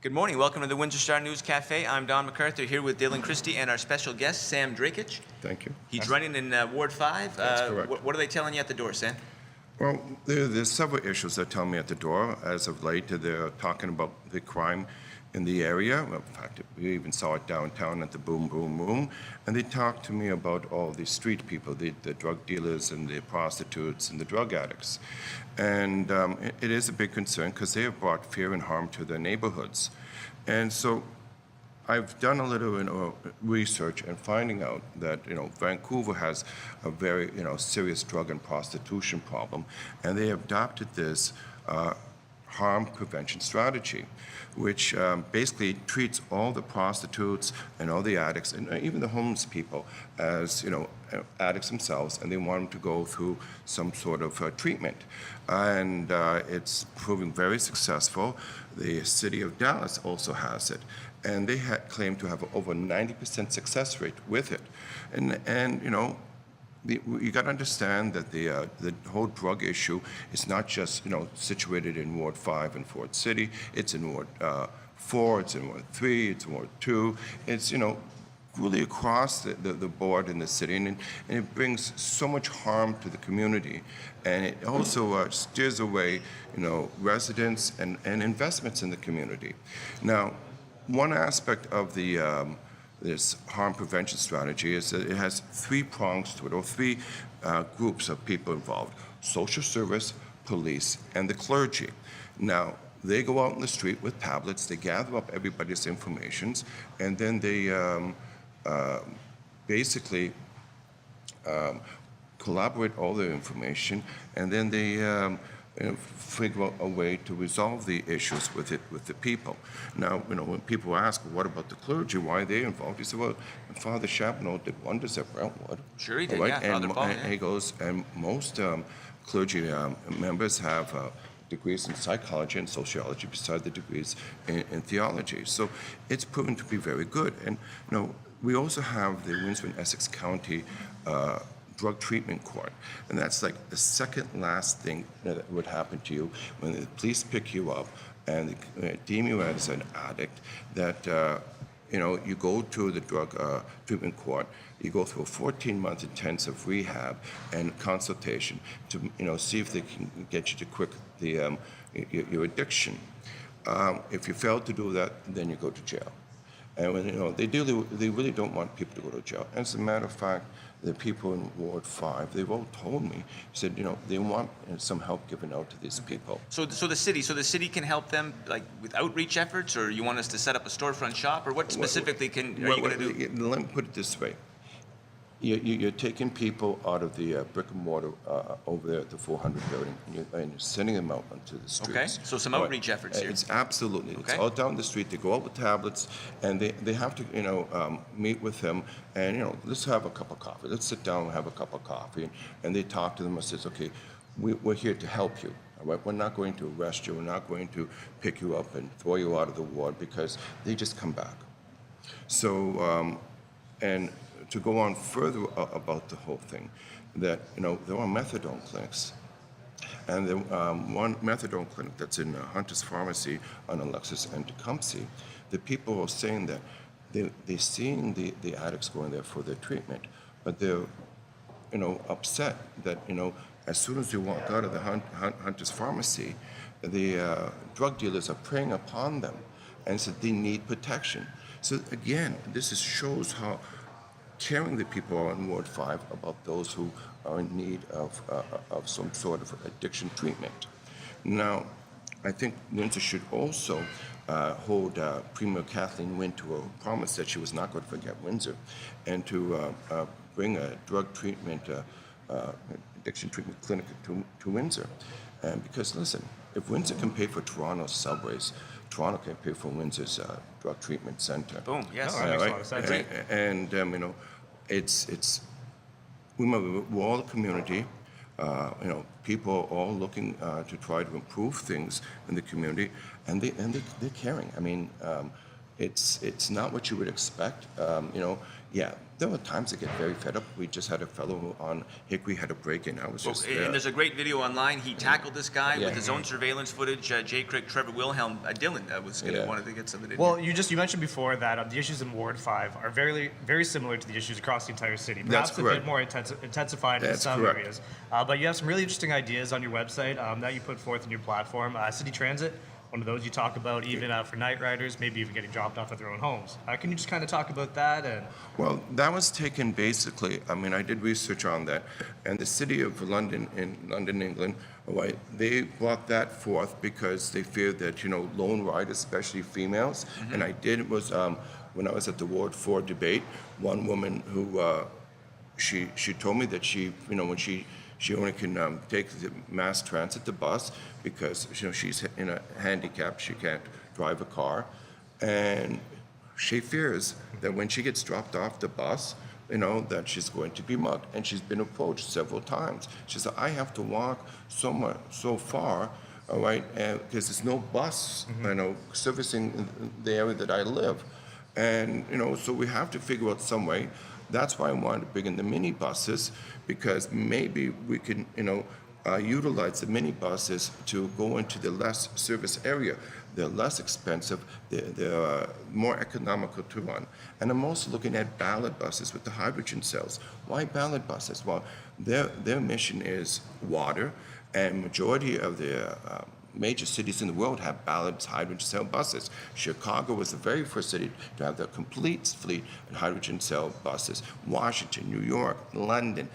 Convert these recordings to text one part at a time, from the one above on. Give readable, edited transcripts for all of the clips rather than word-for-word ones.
Good morning. Welcome to the Windsor Star News Cafe. I'm Don McArthur here with Dylan Kristy and our special guest, Sam Drakich. Thank you. He's running in Ward 5. That's correct. What are they telling you at the door, Sam? Well, there's several issues they're telling me at the door. As of late, they're talking about the crime in the area. Well, in fact, we even saw it downtown at the Boom Boom Boom. And they talked to me about all the street people, the drug dealers and the prostitutes and the drug addicts. And it is a big concern because they have brought fear and harm to their neighborhoods. And so I've done a little research and finding out that Vancouver has a very serious drug and prostitution problem, and they have adopted this harm prevention strategy, which basically treats all the prostitutes and all the addicts and even the homeless people as addicts themselves, and they want them to go through some sort of treatment, and it's proving very successful. The city of Dallas also has it, and they claim to have over 90% success rate with it, and you got to understand that the whole drug issue is not just situated in Ward 5 and Fort City. It's in Ward 4, it's in Ward 3, it's in Ward 2. It's really across the board in the city, and it brings so much harm to the community, and it also steers away residents and investments in the community. Now, one aspect of this harm prevention strategy is that it has three prongs to it, or three groups of people involved: social service, police, and the clergy. Now, they go out in the street with tablets, they gather up everybody's information, and then they basically collaborate all their information, and then they figure out a way to resolve the issues with the people. Now, when people ask, what about the clergy? Why are they involved? He said, well, Father Chapneau did wonders at Brentwood. Sure he did, right? yeah, Father Paul. And he goes, and most clergy members have degrees in psychology and sociology beside the degrees in theology. So it's proven to be very good. And we also have the Windsor and Essex County Drug Treatment Court, and that's like the second last thing that would happen to you when the police pick you up and they deem you as an addict. That you go to the drug treatment court, you go through a 14-month intensive rehab and consultation to see if they can get you to quit your addiction. If you fail to do that, then you go to jail. And when, they really don't want people to go to jail. As a matter of fact, the people in Ward 5, they've all told me, said, they want some help given out to these people. So the city can help them like with outreach efforts, or you want us to set up a storefront shop, or what specifically are you going to do? Let me put it this way. You're taking people out of the brick and mortar over there at the 400 building, and you're sending them out onto the streets. Okay, so some outreach efforts here. It's absolutely. Okay. It's all down the street. They go out with tablets, and they have to, meet with them, and, let's have a cup of coffee. Let's sit down and have a cup of coffee. And they talk to them and says, okay, we're here to help you. All right? We're not going to arrest you. We're not going to pick you up and throw you out of the ward, because they just come back. So, and to go on further about the whole thing, that there are methadone clinics, and the one methadone clinic that's in Hunter's Pharmacy on Alexis and Tecumseh, the people are saying that they're seeing the addicts going there for their treatment, but they're upset that as soon as you walk out of the Hunter's Pharmacy, the drug dealers are preying upon them, and so they need protection. So again, this shows how caring the people are in Ward 5 about those who are in need of some sort of addiction treatment. Now, I think Windsor should also hold Premier Kathleen Wynne to a promise that she was not going to forget Windsor, and to bring a drug treatment, addiction treatment clinic to Windsor. And because, listen, if Windsor can pay for Toronto's subways, Toronto can pay for Windsor's drug treatment center. Boom, yes. No, that makes a lot of sense. And it's we're all a community. People are all looking to try to improve things in the community, and they're caring. I mean, it's not what you would expect. Yeah, there were times I get very fed up. We just had a fellow on Hickory had a break-in. I was just and there's a great video online. He tackled this guy Yeah. with his own surveillance footage. Jay Crick, Trevor Wilhelm, Dylan wanted to get something in. Well, you mentioned before that the issues in Ward 5 are very, very similar to the issues across the entire city. Perhaps That's a correct. bit more intensified in That's some correct. areas. But you have some really interesting ideas on your website that you put forth in your platform. City Transit, one of those you talk about, even for night riders, maybe even getting dropped off at their own homes. Can you just kind of talk about that? Well, that was taken basically, I mean, I did research on that, and the city of London, in London, England, right, they brought that forth because they feared that, lone riders, especially females, and I did was, when I was at the Ward 4 debate, one woman who, she told me that when she only can take the mass transit, the bus, because she's in a handicap, she can't drive a car, and she fears that when she gets dropped off the bus, that she's going to be mugged, and she's been approached several times. She said, I have to walk so far, all right, because there's no bus, servicing the area that I live, and so we have to figure out some way. That's why I wanted to bring in the minibuses, because maybe we can, utilize the minibuses to go into the less service area. They're less expensive, they're more economical to run. And I'm also looking at ballot buses with the hydrogen cells. Why ballot buses? Well, their mission is water, and majority of the major cities in the world have ballot hydrogen cell buses. Chicago was the very first city to have the complete fleet of hydrogen cell buses. Washington, New York, London,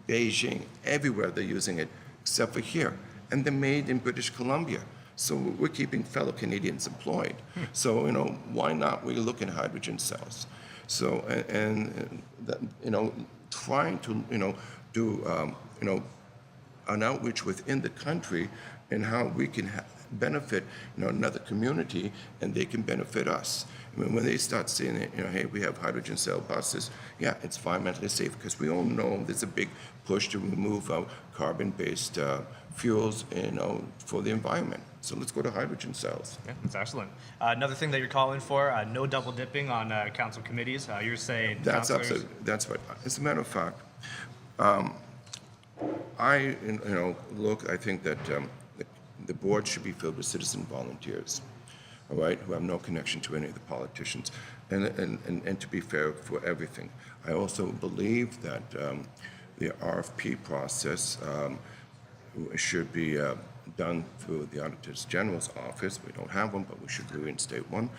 Beijing, everywhere they're using it, except for here. And they're made in British Columbia. So we're keeping fellow Canadians employed. So, why not we look at hydrogen cells? So, trying to, do, an outreach within the country and how we can benefit, another community, and they can benefit us. I mean, when they start seeing it, hey, we have hydrogen cell buses, yeah, it's environmentally safe, because we all know there's a big push to remove carbon-based fuels, for the environment. So let's go to hydrogen cells. Yeah, that's excellent. Another thing that you're calling for, no double dipping on council committees. You're saying That's councillors- absolutely, that's right. As a matter of fact, I think that the board should be filled with citizen volunteers, all right, who have no connection to any of the politicians, and to be fair for everything. I also believe that the RFP process should be done through the Auditor General's office. We don't have one, but we should reinstate one.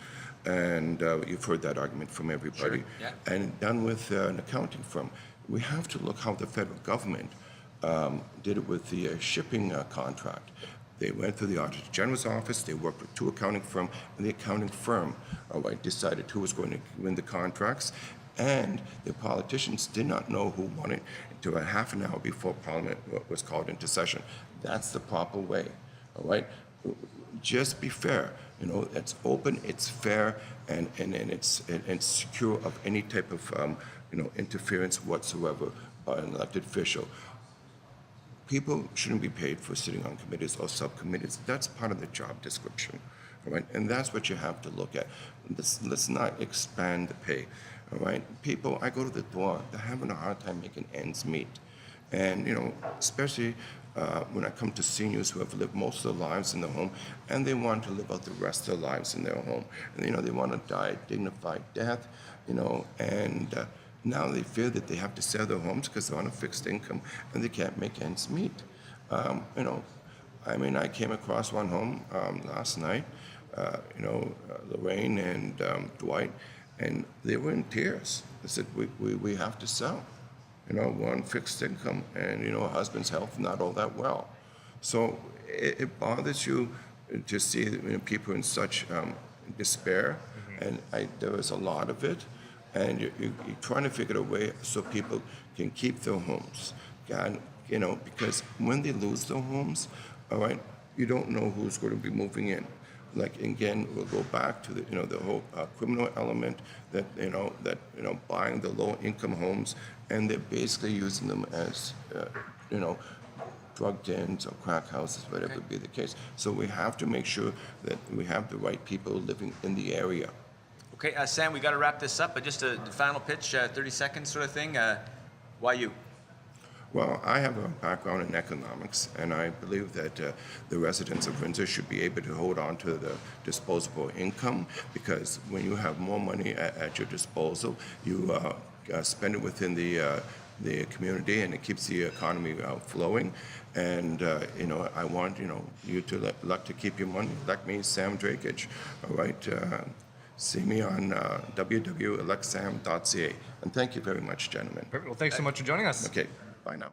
And you've heard that argument from everybody. Sure, yeah. And done with an accounting firm. We have to look how the federal government did it with the shipping contract. They went through the Auditor General's office, they worked with two accounting firms, and the accounting firm decided who was going to win the contracts. And the politicians did not know who won it until a half an hour before Parliament was called into session. That's the proper way, all right? Just be fair. It's open, it's fair, and it's secure of any type of interference whatsoever by an elected official. People shouldn't be paid for sitting on committees or subcommittees. That's part of the job description, all right? And that's what you have to look at. Let's not expand the pay, all right? People, I go to the door, they're having a hard time making ends meet. And, especially when I come to seniors who have lived most of their lives in their home, and they want to live out the rest of their lives in their home. And, they want to die a dignified death, and now they fear that they have to sell their homes because they're on a fixed income and they can't make ends meet. I came across one home last night, Lorraine and Dwight, and they were in tears. They said, we have to sell. We're on fixed income, and, her husband's health not all that well. So it bothers you to see people in such despair, and there is a lot of it, and you're trying to figure out a way so people can keep their homes. And, because when they lose their homes, all right, you don't know who's going to be moving in. Like, again, we'll go back to the whole criminal element that buying the low-income homes, and they're basically using them as drug dens or crack houses, whatever be the case. So we have to make sure that we have the right people living in the area. Okay, Sam, we got to wrap this up, but just a final pitch, 30 seconds sort of thing. Why you? Well, I have a background in economics, and I believe that the residents of Windsor should be able to hold on to the disposable income, because when you have more money at your disposal, you spend it within the community, and it keeps the economy flowing. And I want you to elect to keep your money. Elect me, Sam Drakich. All right. See me on www.electsam.ca. And thank you very much, gentlemen. Perfect. Well, thanks so much for joining us. Okay. Bye now.